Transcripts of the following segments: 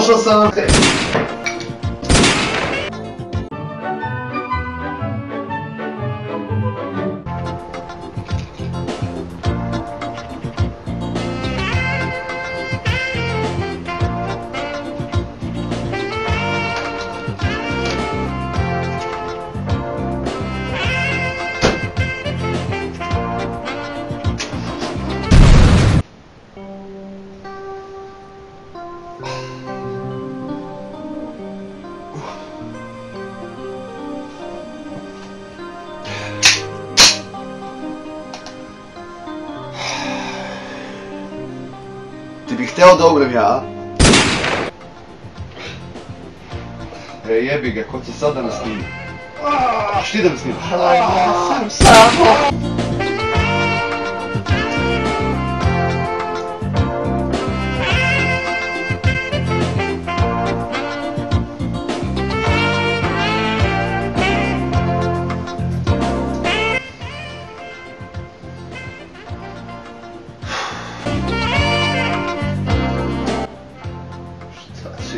došao sam. Ti bih hteo da umrem ja, a? Jebi ga, ko će sad da nas snimi? Šti da me snimi? Ja sam samo...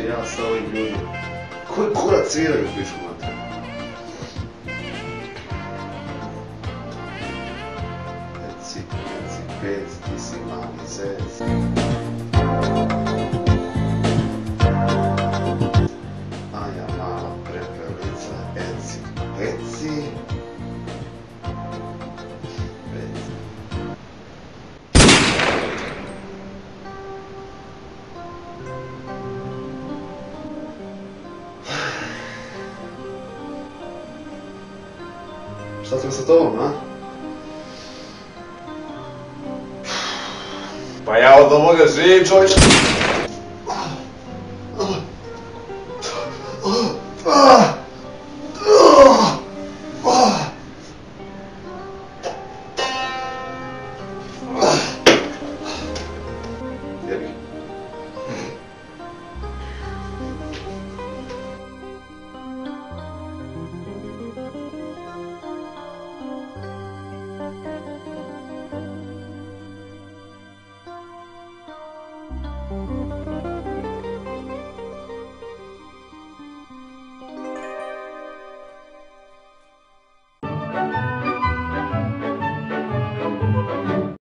Ja sa ovim ljudima. Koji kurac sviraju u pišu mater? Reci, pec, ti si mali zec. Maja mala prepelica, eci, peci. Šta smo sa tobom, a? Pa ja od ovoga živim, čovječ.